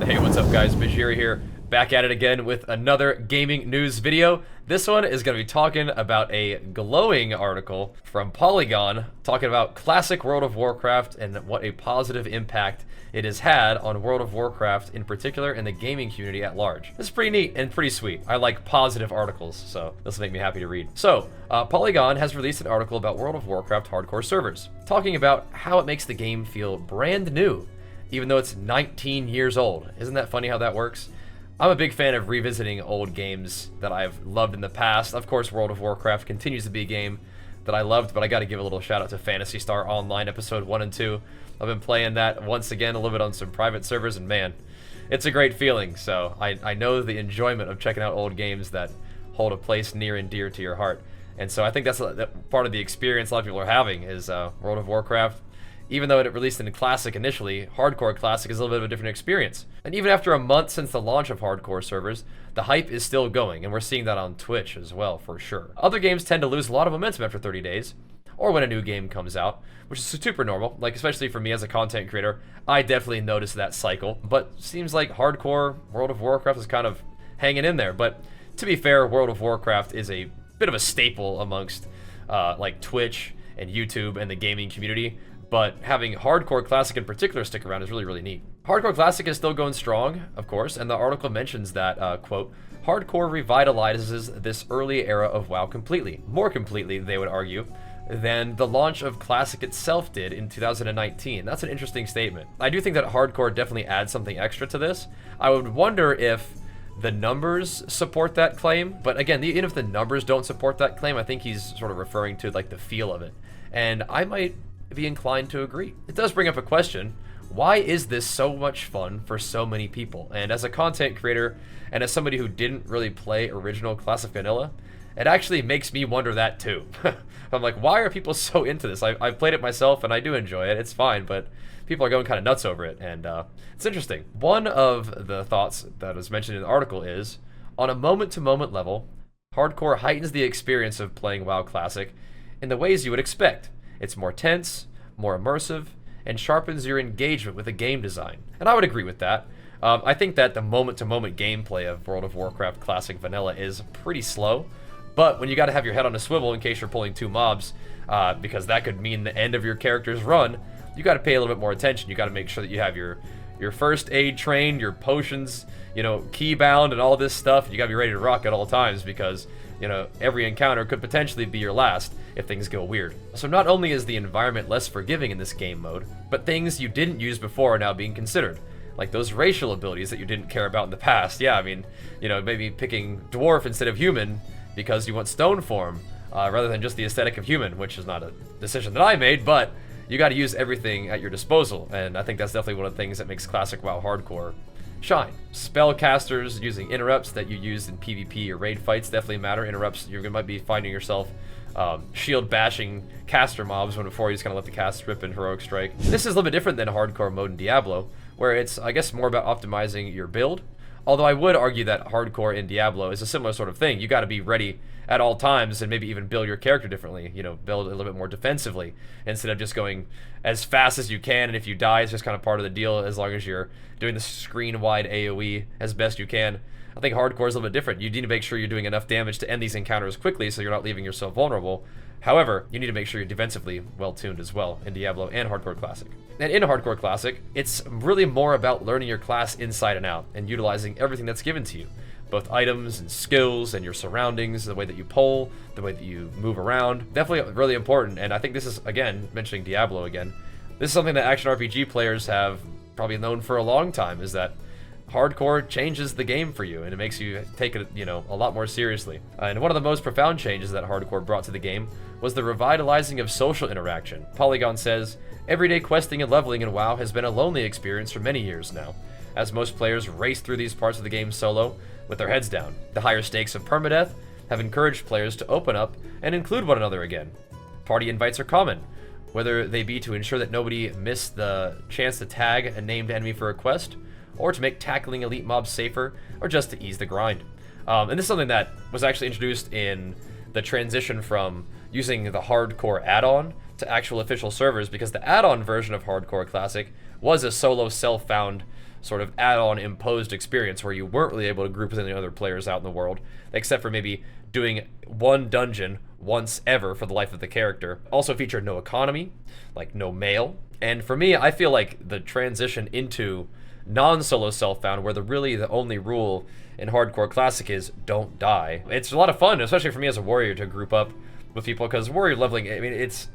Hey, what's up guys, Bajheera here, back at it again with another gaming news video. This one is going to be talking about a glowing article from Polygon, talking about classic World of Warcraft and what a positive impact it has had on World of Warcraft in particular and the gaming community at large. This is pretty neat and pretty sweet. I like positive articles, so this will make me happy to read. So, Polygon has released an article about World of Warcraft hardcore servers, talking about how it makes the game feel brand new, even though it's 19 years old. Isn't that funny how that works? I'm a big fan of revisiting old games that I've loved in the past. Of course, World of Warcraft continues to be a game that I loved, but I gotta give a little shout out to Phantasy Star Online Episode 1 and 2. I've been playing that once again a little bit on some private servers, and man, it's a great feeling. So I know the enjoyment of checking out old games that hold a place near and dear to your heart. And so I think that's part of the experience a lot of people are having is World of Warcraft. Even though it released in Classic initially, Hardcore Classic is a little bit of a different experience. And even after a month since the launch of Hardcore servers, the hype is still going, and we're seeing that on Twitch as well, for sure. Other games tend to lose a lot of momentum after 30 days, or when a new game comes out, which is super normal. Like, especially for me as a content creator, I definitely notice that cycle. But seems like Hardcore World of Warcraft is kind of hanging in there. But to be fair, World of Warcraft is a bit of a staple amongst like Twitch and YouTube and the gaming community. But having Hardcore Classic in particular stick around is really, really neat. Hardcore Classic is still going strong, of course, and the article mentions that, quote, Hardcore revitalizes this early era of WoW completely. More completely, they would argue, than the launch of Classic itself did in 2019. That's an interesting statement. I do think that Hardcore definitely adds something extra to this. I would wonder if the numbers support that claim, but again, even if the numbers don't support that claim, I think he's sort of referring to like the feel of it. And I might be inclined to agree. It does bring up a question. Why is this so much fun for so many people? And as a content creator and as somebody who didn't really play original Classic Vanilla, it actually makes me wonder that too. I'm like, why are people so into this? I've played it myself and I do enjoy it. It's fine, but people are going kind of nuts over it, and it's interesting. One of the thoughts that was mentioned in the article is, on a moment-to-moment level, Hardcore heightens the experience of playing WoW Classic in the ways you would expect. It's more tense, more immersive, and sharpens your engagement with the game design. And I would agree with that. I think that the moment-to-moment gameplay of World of Warcraft Classic Vanilla is pretty slow, but when you gotta have your head on a swivel in case you're pulling two mobs, because that could mean the end of your character's run, you gotta pay a little bit more attention. You gotta make sure that you have your first aid trained, your potions, you know, keybound and all this stuff. You gotta be ready to rock at all times because, you know, every encounter could potentially be your last if things go weird. So not only is the environment less forgiving in this game mode, but things you didn't use before are now being considered. Like those racial abilities that you didn't care about in the past. Yeah, I mean, you know, maybe picking dwarf instead of human because you want stone form, rather than just the aesthetic of human, which is not a decision that I made, but you gotta use everything at your disposal, and I think that's definitely one of the things that makes Classic WoW Hardcore shine. Spellcasters using interrupts that you use in PvP or raid fights definitely matter. Interrupts, you might be finding yourself shield bashing caster mobs when before you just kind of let the cast rip in Heroic Strike. This is a little bit different than Hardcore mode in Diablo, where it's, I guess, more about optimizing your build. Although I would argue that Hardcore in Diablo is a similar sort of thing. You gotta be ready at all times and maybe even build your character differently, you know, build a little bit more defensively instead of just going as fast as you can, and if you die, it's just kind of part of the deal as long as you're doing the screen-wide AoE as best you can. I think Hardcore is a little bit different. You need to make sure you're doing enough damage to end these encounters quickly so you're not leaving yourself vulnerable. However, you need to make sure you're defensively well-tuned as well in Diablo and Hardcore Classic. And in Hardcore Classic, it's really more about learning your class inside and out and utilizing everything that's given to you. Both items and skills and your surroundings, the way that you pull, the way that you move around. Definitely really important, and I think this is, again, mentioning Diablo again, this is something that action RPG players have probably known for a long time, is that Hardcore changes the game for you, and it makes you take it, you know, a lot more seriously. And one of the most profound changes that Hardcore brought to the game was the revitalizing of social interaction. Polygon says, everyday questing and leveling in WoW has been a lonely experience for many years now, as most players race through these parts of the game solo with their heads down. The higher stakes of permadeath have encouraged players to open up and include one another again. Party invites are common, whether they be to ensure that nobody missed the chance to tag a named enemy for a quest, or to make tackling elite mobs safer, or just to ease the grind. And this is something that was actually introduced in the transition from using the Hardcore add-on to actual official servers, because the add-on version of Hardcore Classic was a solo self-found sort of add-on imposed experience where you weren't really able to group with any other players out in the world, except for maybe doing one dungeon once ever for the life of the character. Also featured no economy, like no mail. And for me, I feel like the transition into non-solo self-found, where the only rule in Hardcore Classic is don't die. It's a lot of fun, especially for me as a warrior, to group up with people, because warrior leveling, I mean, it's,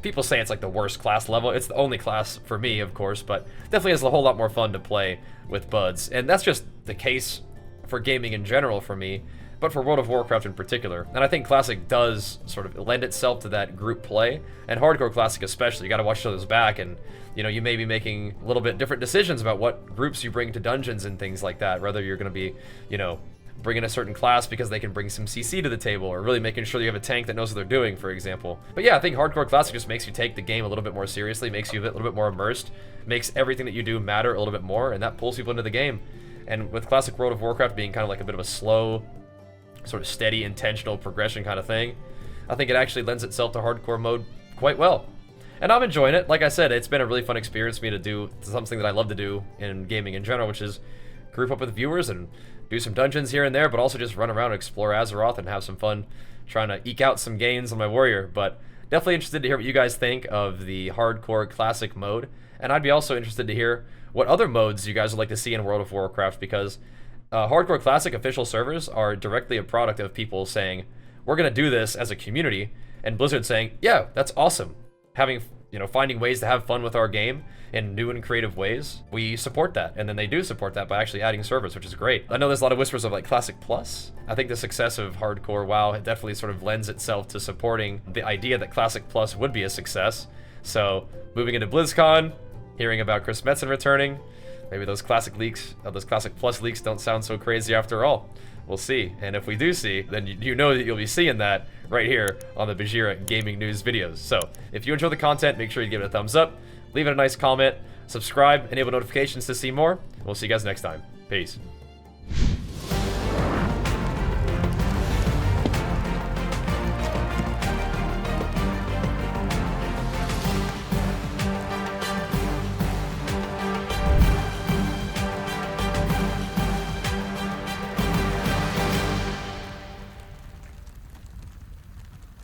people say it's like the worst class level. It's the only class for me, of course, but definitely is a whole lot more fun to play with buds. And that's just the case for gaming in general for me, but for World of Warcraft in particular. And I think Classic does sort of lend itself to that group play, and Hardcore Classic especially. You gotta watch each other's back, and you know, you may be making a little bit different decisions about what groups you bring to dungeons and things like that, whether you're gonna be, you know, bringing a certain class because they can bring some CC to the table, or really making sure you have a tank that knows what they're doing, for example. But yeah, I think Hardcore Classic just makes you take the game a little bit more seriously, makes you a little bit more immersed, makes everything that you do matter a little bit more, and that pulls people into the game. And with Classic World of Warcraft being kind of like a bit of a slow, sort of steady, intentional progression kind of thing, I think it actually lends itself to hardcore mode quite well. And I'm enjoying it. Like I said, it's been a really fun experience for me to do something that I love to do in gaming in general, which is group up with viewers and do some dungeons here and there, but also just run around and explore Azeroth and have some fun trying to eke out some gains on my warrior. But definitely interested to hear what you guys think of the Hardcore Classic mode, and I'd be also interested to hear what other modes you guys would like to see in World of Warcraft, because Hardcore Classic official servers are directly a product of people saying, we're going to do this as a community, and Blizzard saying, yeah, that's awesome. Having, you know, finding ways to have fun with our game in new and creative ways, we support that. And then they do support that by actually adding servers, which is great. I know there's a lot of whispers of like Classic Plus. I think the success of Hardcore WoW definitely sort of lends itself to supporting the idea that Classic Plus would be a success. So moving into BlizzCon, hearing about Chris Metzen returning, maybe those Classic leaks, those Classic Plus leaks don't sound so crazy after all. We'll see. And if we do see, then you know that you'll be seeing that right here on the Bajheera Gaming News videos. So if you enjoy the content, make sure you give it a thumbs up, leave it a nice comment, subscribe, enable notifications to see more. We'll see you guys next time. Peace.